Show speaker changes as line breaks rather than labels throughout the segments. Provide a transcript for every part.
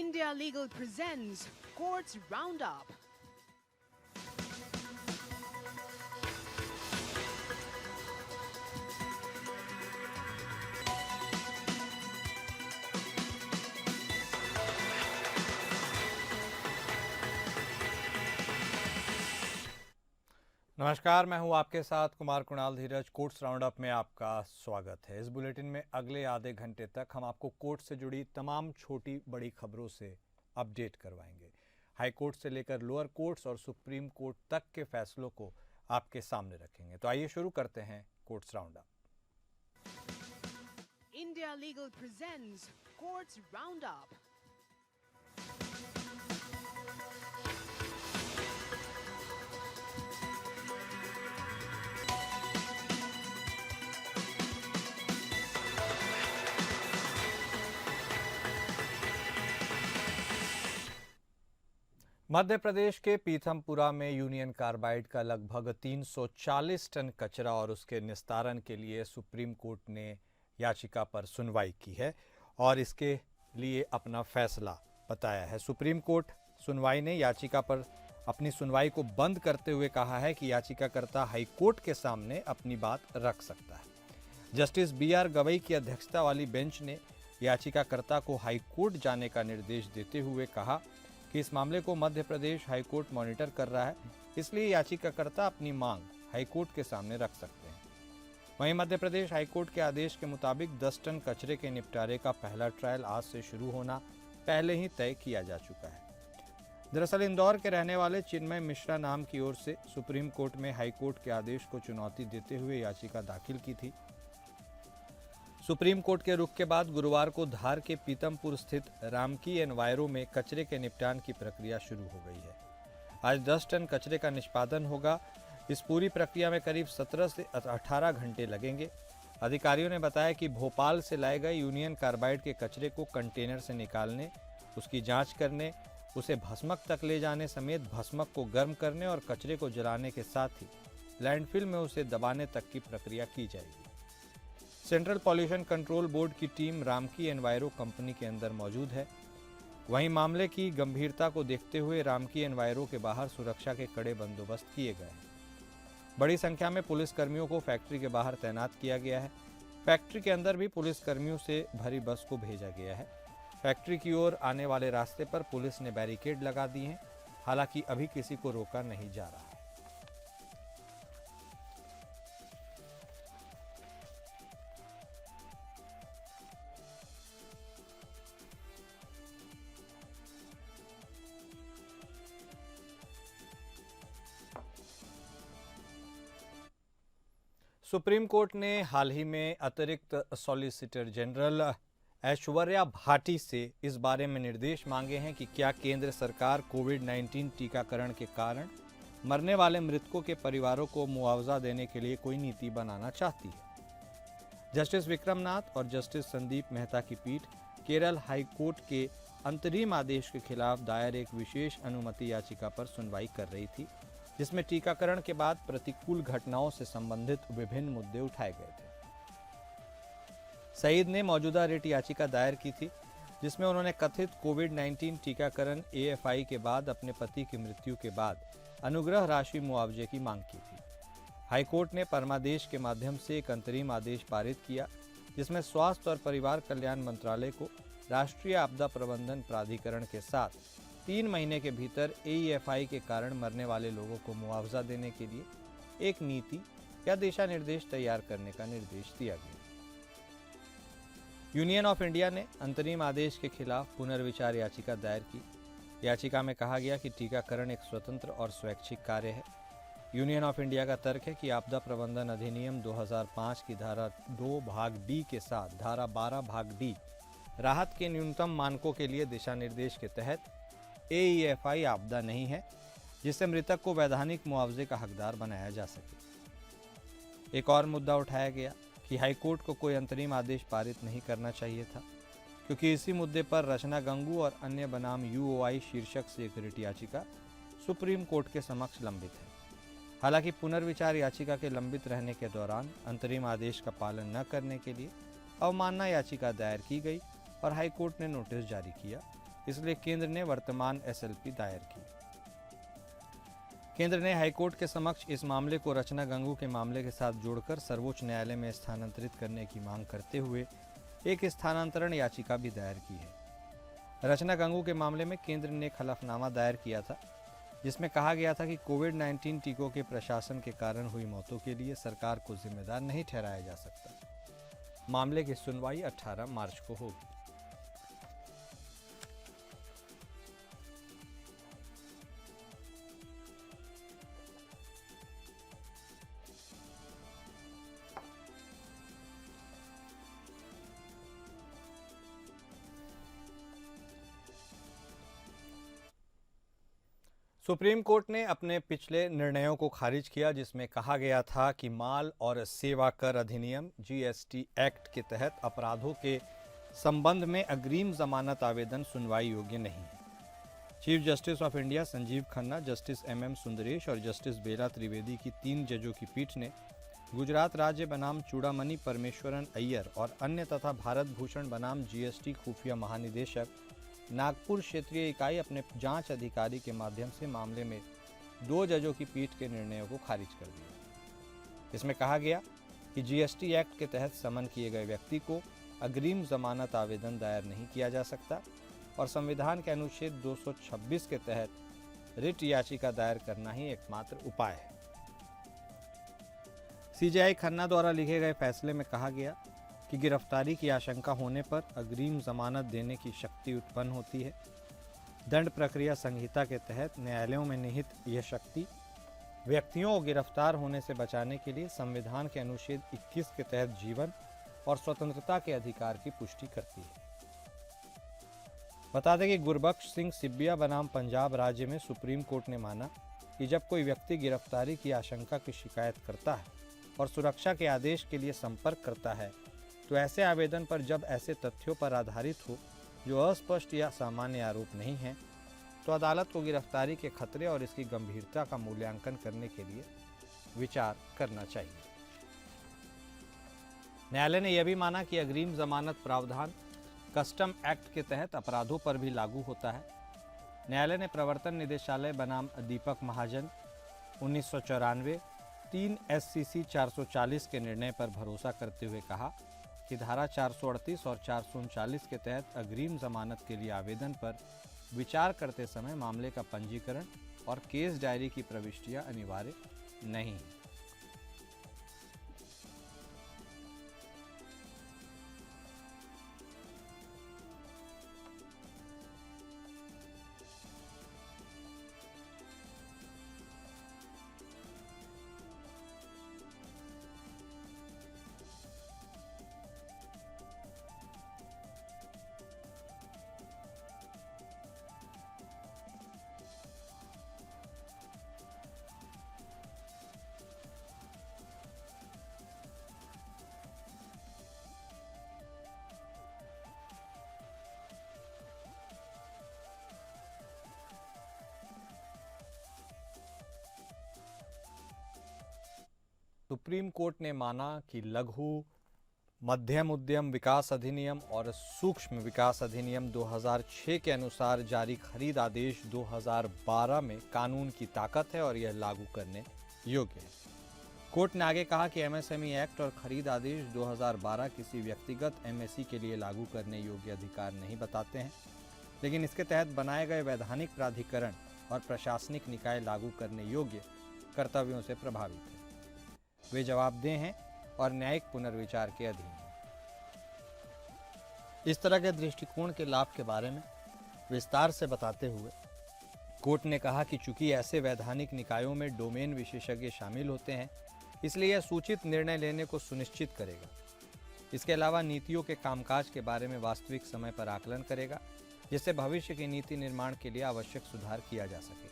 India Legal presents Courts Roundup.
नमस्कार, मैं हूं आपके साथ कुमार कुणाल धीरज। कोर्ट्स राउंडअप में आपका स्वागत है। इस बुलेटिन में अगले आधे घंटे तक हम आपको कोर्ट से जुड़ी तमाम छोटी बड़ी खबरों से अपडेट करवाएंगे। हाई कोर्ट से लेकर लोअर कोर्ट्स और सुप्रीम कोर्ट तक के फैसलों को आपके सामने रखेंगे। तो आइए शुरू करते हैं courts roundup.
India Legal presents Courts Roundup.
Madhya Pradesh के पीथमपुरा में यूनियन कार्बाइड का लगभग 340 टन कचरा और उसके निस्तारण के लिए सुप्रीम कोर्ट ने याचिका पर सुनवाई की है और इसके लिए अपना फैसला बताया है। सुप्रीम कोर्ट सुनवाई ने याचिका पर अपनी सुनवाई को बंद करते हुए कहा है कि याचिकाकर्ता हाई कोर्ट के सामने अपनी बात रख सकता है। जस्टिस BR गवई की अध्यक्षता वाली बेंच ने याचिकाकर्ता को हाई कोर्ट जाने का निर्देश देते हुए कहा कि इस मामले को Madhya Pradesh high court monitor कर रहा है, इसलिए याचिकाकर्ता अपनी मांग हाई कोर्ट के सामने रख सकते हैं। वहीं मध्य प्रदेश हाई कोर्ट के आदेश के मुताबिक 10 टन कचरे के निपटारे का पहला ट्रायल आज से शुरू होना पहले ही तय किया जा चुका है। दरअसल इंदौर के रहने वाले चिन्मय मिश्रा नाम की ओर से सुप्रीम कोर्ट में हाई कोर्ट के आदेश को चुनौती देते हुए याचिका दाखिल की थी। सुप्रीम कोर्ट के रुख के बाद गुरुवार को धार के पीतमपुर स्थित रामकी एनवायरो में कचरे के निपटान की प्रक्रिया शुरू हो गई है। आज 10 टन कचरे का निष्पादन होगा। इस पूरी प्रक्रिया में करीब 17 से 18 घंटे लगेंगे। अधिकारियों ने बताया कि भोपाल से लाए गए यूनियन कार्बाइड के कचरे को कंटेनर से निकालने, उसकी जांच करने, उसे भस्मक तक ले जाने समेत भस्मक को गर्म करने और कचरे को जलाने के साथ ही लैंडफिल में उसे दबाने तक की प्रक्रिया की जाएगी। सेंट्रल पॉल्यूशन कंट्रोल बोर्ड की टीम रामकी एनवायरो कंपनी के अंदर मौजूद है। वहीं मामले की गंभीरता को देखते हुए रामकी एनवायरो के बाहर सुरक्षा के कड़े बंदोबस्त किए गए हैं। बड़ी संख्या में पुलिस कर्मियों को फैक्ट्री के बाहर तैनात किया गया है। फैक्ट्री के अंदर भी पुलिस कर्मियों से भरी बस को भेजा गया है। फैक्ट्री की ओर आने वाले रास्ते पर पुलिस ने बैरिकेड लगा दिए हैं। हालांकि अभी किसी को रोका नहीं जा रहा है। सुप्रीम कोर्ट ने हाल ही में अतिरिक्त सॉलिसिटर जनरल ऐश्वर्या भाटी से इस बारे में निर्देश मांगे हैं कि क्या केंद्र सरकार कोविड-19 टीकाकरण के कारण मरने वाले मृतकों के परिवारों को मुआवजा देने के लिए कोई नीति बनाना चाहती है। जस्टिस विक्रमनाथ और जस्टिस संदीप मेहता की पीठ केरल हाई कोर्ट के अंतरिम आदेश के खिलाफ दायर एक विशेष अनुमति याचिका पर सुनवाई कर रही थी, जिसमें टीकाकरण के बाद प्रतिकूल घटनाओं से संबंधित विभिन्न मुद्दे उठाए गए थे। सईद ने मौजूदा रिट याचिका दायर की थी, जिसमें उन्होंने कथित कोविड-19 टीकाकरण AFI के बाद अपने पति की मृत्यु के बाद अनुग्रह राशि मुआवजे की मांग की थी। हाईकोर्ट ने परमादेश के माध्यम से एक अंतरिम आदेश पारित किया, जिसमें स्वास्थ्य और परिवार कल्याण मंत्रालय को राष्ट्रीय आपदा प्रबंधन प्राधिकरण के साथ 3 महीने के भीतर AEFI के कारण मरने वाले लोगों को मुआवजा देने के लिए एक नीति या दिशा निर्देश तैयार करने का निर्देश दिया गया। यूनियन ऑफ इंडिया ने अंतरिम आदेश के खिलाफ पुनर्विचार याचिका दायर की। याचिका में कहा गया कि टीकाकरण एक स्वतंत्र और स्वैच्छिक कार्य है। यूनियन ऑफ इंडिया का तर्क है कि आपदा प्रबंधन अधिनियम 2005 की धारा 2 भाग D के साथ धारा 12 भाग D राहत के न्यूनतम मानकों के लिए दिशा निर्देश के तहत AEFI आपदा नहीं है, जिससे मृतक को वैधानिक मुआवजे का हकदार बनाया जा सके। एक और मुद्दा उठाया गया कि हाईकोर्ट को कोई अंतरिम आदेश पारित नहीं करना चाहिए था, क्योंकि इसी मुद्दे पर रचना गंगू और अन्य बनाम UOI शीर्षक से एक रिट याचिका सुप्रीम कोर्ट के समक्ष लंबित है। हालांकि पुनर्विचार याचिका के लंबित रहने के दौरान अंतरिम आदेश का पालन न करने के लिए अवमानना याचिका दायर की गई और हाईकोर्ट ने नोटिस जारी किया, इसलिए केंद्र ने वर्तमान एसएलपी दायर की। केंद्र ने हाईकोर्ट के समक्ष इस मामले को रचना गंगू के मामले के साथ जोड़कर सर्वोच्च न्यायालय में स्थानांतरित करने की मांग करते हुए एक स्थानांतरण याचिका भी दायर की है। रचना गंगू के मामले में केंद्र ने एक हलफनामा दायर किया था, जिसमें कहा गया था कि कोविड-19 टीकों के प्रशासन के कारण हुई मौतों के लिए सरकार को जिम्मेदार नहीं ठहराया जा सकता। मामले की सुनवाई 18 मार्च को होगी। सुप्रीम कोर्ट ने अपने पिछले निर्णयों को खारिज किया, जिसमें कहा गया था कि माल और सेवा कर अधिनियम जीएसटी एक्ट के तहत अपराधों के संबंध में अग्रिम जमानत आवेदन सुनवाई योग्य नहीं है। Chief justice of India Sanjeev Khanna, justice MM Sundaresh और जस्टिस बेला त्रिवेदी की 3 जजों की पीठ ने गुजरात राज्य बनाम चूड़ामणि परमेश्वरन अय्यर और अन्य तथा भारत भूषण बनाम जीएसटी खुफिया महानिदेशक नागपुर क्षेत्रीय इकाई अपने जांच अधिकारी के माध्यम से मामले में 2 जजों की पीठ के निर्णयों को खारिज कर दिया। इसमें कहा गया कि जीएसटी एक्ट के तहत समन किए गए व्यक्ति को अग्रिम जमानत आवेदन दायर नहीं किया जा सकता और संविधान के अनुच्छेद 226 के तहत रिट याचिका दायर करना ही एकमात्र उपाय है। सीजेआई खन्ना द्वारा लिखे गए फैसले में कहा गया कि गिरफ्तारी की आशंका होने पर अग्रिम जमानत देने की शक्ति उत्पन्न होती है। दंड प्रक्रिया संहिता के तहत न्यायालयों में निहित यह शक्ति व्यक्तियों को गिरफ्तार होने से बचाने के लिए संविधान के अनुच्छेद 21 के तहत जीवन और स्वतंत्रता के अधिकार की पुष्टि करती है। बता दें कि गुरबख्श सिंह सिब्बिया बनाम पंजाब राज्य में सुप्रीम कोर्ट ने माना कि जब कोई व्यक्ति गिरफ्तारी की आशंका की शिकायत करता है और सुरक्षा के आदेश के लिए संपर्क करता है, तो ऐसे आवेदन पर जब ऐसे तथ्यों पर आधारित हो जो अस्पष्ट या सामान्य आरोप नहीं हैं, तो अदालत को गिरफ्तारी के खतरे और इसकी गंभीरता का मूल्यांकन करने के लिए विचार करना चाहिए। न्यायालय ने यह भी माना कि अग्रिम जमानत प्रावधान कस्टम एक्ट के तहत अपराधों पर भी लागू होता है। न्यायालय ने प्रवर्तन निदेशालय बनाम दीपक महाजन 1994 3 SCC 440 के निर्णय पर भरोसा करते हुए कहा कि धारा 438 और 439 के तहत अग्रिम जमानत के लिए आवेदन पर विचार करते समय मामले का पंजीकरण और केस डायरी की प्रविष्टियां अनिवार्य नहीं हैं। सुप्रीम कोर्ट ने माना कि लघु मध्यम उद्यम विकास अधिनियम और सूक्ष्म विकास अधिनियम 2006 के अनुसार जारी खरीद आदेश 2012 में कानून की ताकत है और यह लागू करने योग्य है। कोर्ट ने आगे कहा कि एमएसएमई एक्ट और खरीद आदेश 2012 किसी व्यक्तिगत एमएसई के लिए लागू करने योग्य अधिकार नहीं बताते हैं, लेकिन इसके तहत बनाए गए वैधानिक प्राधिकरण और प्रशासनिक निकाय लागू करने योग्य कर्तव्यों से प्रभावित हैं। वे जवाबदेह हैं और न्यायिक पुनर्विचार के अधीन हैं। इस तरह के दृष्टिकोण के लाभ के बारे में विस्तार से बताते हुए कोर्ट ने कहा कि चूंकि ऐसे वैधानिक निकायों में डोमेन विशेषज्ञ शामिल होते हैं, इसलिए यह सूचित निर्णय लेने को सुनिश्चित करेगा। इसके अलावा नीतियों के कामकाज के बारे में वास्तविक समय पर आकलन करेगा, जिससे भविष्य की नीति निर्माण के लिए आवश्यक सुधार किया जा सके।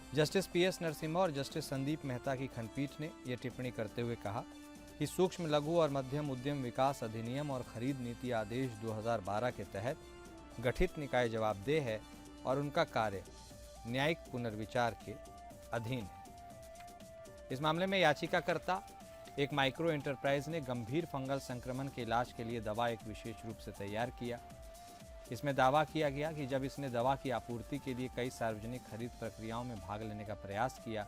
जस्टिस PS नरसिम्हा और जस्टिस संदीप मेहता की खंडपीठ ने यह टिप्पणी करते हुए कहा कि सूक्ष्म लघु और मध्यम उद्यम विकास अधिनियम और खरीद नीति आदेश 2012 के तहत गठित निकाय जवाबदेह है और उनका कार्य न्यायिक पुनर्विचार के अधीन है। इस मामले में याचिकाकर्ता एक माइक्रो एंटरप्राइज ने गंभीर फंगल संक्रमण के इलाज के लिए दवा एक विशेष रूप से तैयार किया। इसमें दावा किया गया कि जब इसने दवा की आपूर्ति के लिए कई सार्वजनिक खरीद प्रक्रियाओं में भाग लेने का प्रयास किया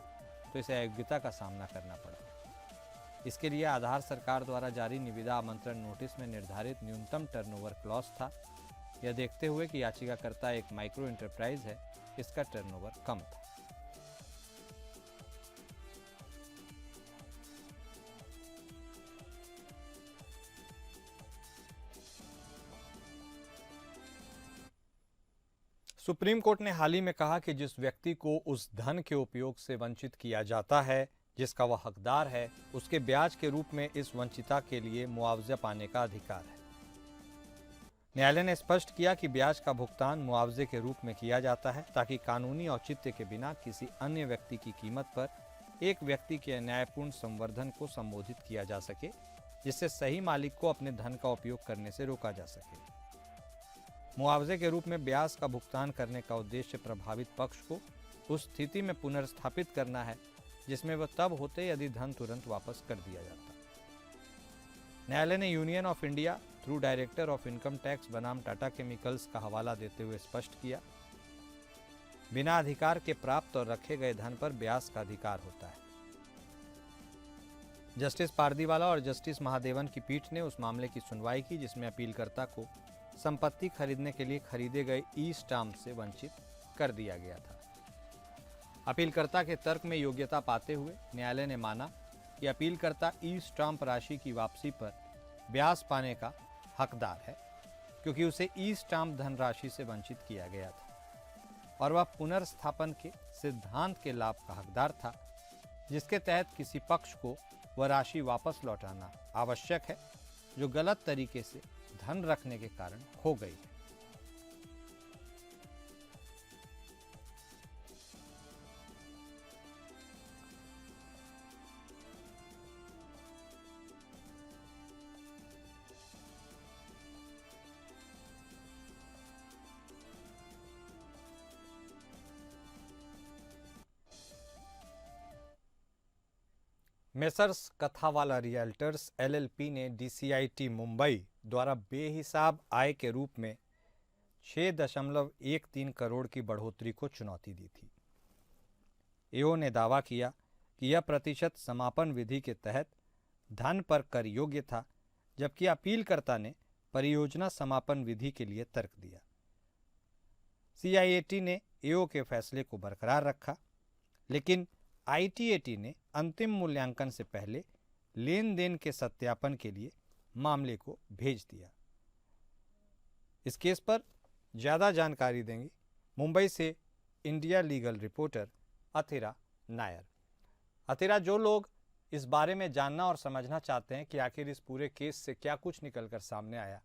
तो इसे अयोग्यता का सामना करना पड़ा। इसके लिए आधार सरकार द्वारा जारी निविदा आमंत्रण नोटिस में निर्धारित न्यूनतम टर्नओवर क्लॉज था। यह देखते हुए कि याचिकाकर्ता एक माइक्रो एंटरप्राइज है, इसका टर्नओवर कम था। सुप्रीम कोर्ट ने हाल ही में कहा कि जिस व्यक्ति को उस धन के उपयोग से वंचित किया जाता है जिसका वह हकदार है, उसके ब्याज के रूप में इस वंचिता के लिए मुआवजा पाने का अधिकार है। न्यायालय ने स्पष्ट किया कि ब्याज का भुगतान मुआवजे के रूप में किया जाता है ताकि कानूनी औचित्य के बिना किसी अन्य व्यक्ति की कीमत पर एक व्यक्ति के न्यायपूर्ण संवर्धन को संबोधित किया जा सके, जिससे सही मालिक को अपने धन का उपयोग करने से रोका जा सके। मुआवजे के रूप में ब्याज का भुगतान करने का उद्देश्य प्रभावित पक्ष को उस स्थिति में पुनर्स्थापित करना है जिसमें वह तब होते यदि धन तुरंत वापस कर दिया जाता। न्यायालय ने union of India through director of income tax बनाम टाटा केमिकल्स का हवाला देते हुए स्पष्ट किया, बिना अधिकार के प्राप्त और रखे गए धन पर ब्याज का अधिकार होता है। जस्टिस पारदीवाला और जस्टिस महादेवन की पीठ ने उस मामले की सुनवाई की जिसमें अपीलकर्ता को संपत्ति खरीदने के लिए खरीदे गए ई स्टाम्प से वंचित कर दिया गया था। अपीलकर्ता के तर्क में योग्यता पाते हुए न्यायालय ने माना कि अपीलकर्ता ई स्टाम्प राशि की वापसी पर ब्याज पाने का हकदार है क्योंकि उसे ई स्टाम्प धनराशि से वंचित किया गया था और वह पुनर्स्थापन के सिद्धांत के लाभ का हकदार था जिसके तहत किसी पक्ष को वह राशि वापस लौटाना आवश्यक है जो गलत तरीके से धन रखने के कारण खो गई है। मेसर्स कथावाला रियल्टर्स एलएलपी ने डीसीआईटी मुंबई द्वारा बेहिसाब आय के रूप में 6.13 करोड़ की बढ़ोतरी को चुनौती दी थी। एओ ने दावा किया कि यह प्रतिशत समापन विधि के तहत धन पर कर योग्य था, जबकि अपीलकर्ता ने परियोजना समापन विधि के लिए तर्क दिया। सीआईएटी ने एओ के फैसले को बरकरार रखा, लेकिन आईटीएटी ने अंतिम मूल्यांकन से पहले लेन देन के सत्यापन के लिए मामले को भेज दिया। इस केस पर ज्यादा जानकारी देंगी मुंबई से India legal reporter Athira Nair. Athira, जो लोग इस बारे में जानना और समझना चाहते हैं कि आखिर इस पूरे केस से क्या कुछ निकलकर सामने आया,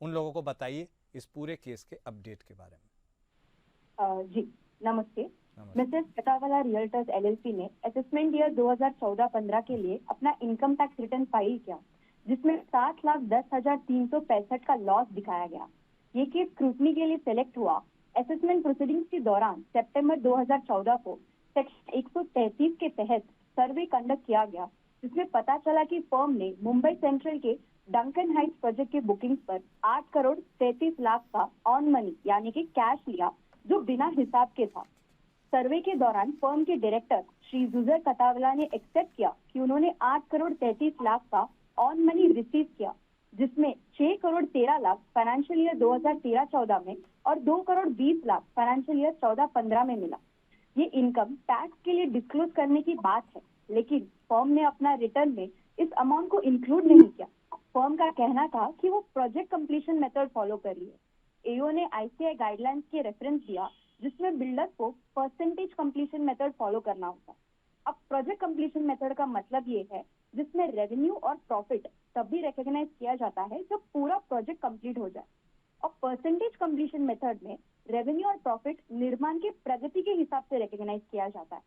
उन लोगों को बताइए इस पूरे केस के अपडेट के बारे में।
जी नमस्ते। मिसेस कथावाला रियल्टर्स एलएलपी ने असेसमेंट ईयर 2014-15 के लिए अपना इनकम टैक्स रिटर्न फाइल किया, जिसमें 7,10,365 का लॉस दिखाया गया। ये केस स्क्रूटनी के लिए सेलेक्ट हुआ। असेसमेंट प्रोसीडिंग्स के दौरान सितंबर 2014 को सेक्शन 133 के तहत सर्वे कंडक्ट किया गया, जिसमें पता चला कि फर्म ने मुंबई सेंट्रल के डंकन हाइट्स प्रोजेक्ट के बुकिंग पर 8 करोड़ 33 लाख का ऑन मनी यानी कि कैश लिया, जो बिना हिसाब के था। सर्वे के दौरान फर्म के डायरेक्टर श्री जुजर कथावाला ने एक्सेप्ट किया कि उन्होंने 8 करोड़ 33 लाख का ऑन मनी रिसीव किया, जिसमें 6 करोड़ 13 लाख फाइनेंशियल ईयर 2013-14 में और 2 करोड़ 20 लाख फाइनेंशियल ईयर 14-15 में मिला। ये इनकम टैक्स के लिए डिस्क्लोज करने की बात है, लेकिन फर्म ने अपना रिटर्न में इस अमाउंट को इंक्लूड नहीं किया। फर्म का कहना था कि वो प्रोजेक्ट कंप्लीशन मेथड फॉलो कर रही है। एओ ने आईसीआई गाइडलाइंस के रेफरेंस दिया, जिसमें बिल्डर को परसेंटेज कंप्लीशन मेथड फॉलो करना होता। अब प्रोजेक्ट कंप्लीशन मेथड का मतलब ये है जिसमें रेवेन्यू और प्रॉफिट तभी रिकॉग्नाइज किया जाता है जब पूरा प्रोजेक्ट कंप्लीट हो जाए, और परसेंटेज कंप्लीशन मेथड में रेवेन्यू और प्रॉफिट निर्माण की प्रगति के हिसाब से रिकॉग्नाइज किया जाता है।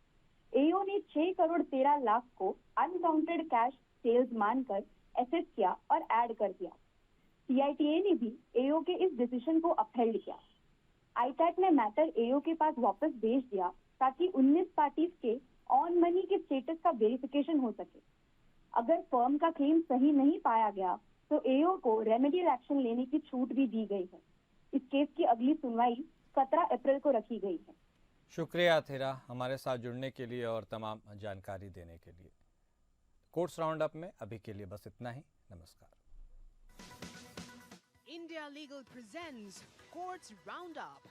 एओ ने 6 करोड़ 13 लाख को अनकाउंटेड कैश सेल्स मानकर एसेस किया और ऐड कर दिया। सीआईटीए ने भी एओ के इस डिसीजन को अपहेल्ड किया। आईटैट ने मैटर एओ के पास वापस भेज दिया ताकि 19 पार्टीज के ऑन मनी के स्टेटस का वेरिफिकेशन हो सके। अगर फर्म का क्लेम सही नहीं पाया गया तो एओ को रेमेडियल एक्शन लेने की छूट भी दी गई है। इस सुनवाई 17 अप्रैल को रखी गई है।
शुक्रिया अथेरा हमारे साथ जुड़ने के लिए और तमाम जानकारी देने के लिए। कोर्ट्स राउंड अप में अभी के लिए बस इतना ही। नमस्कार।
India Legal presents Courts Roundup.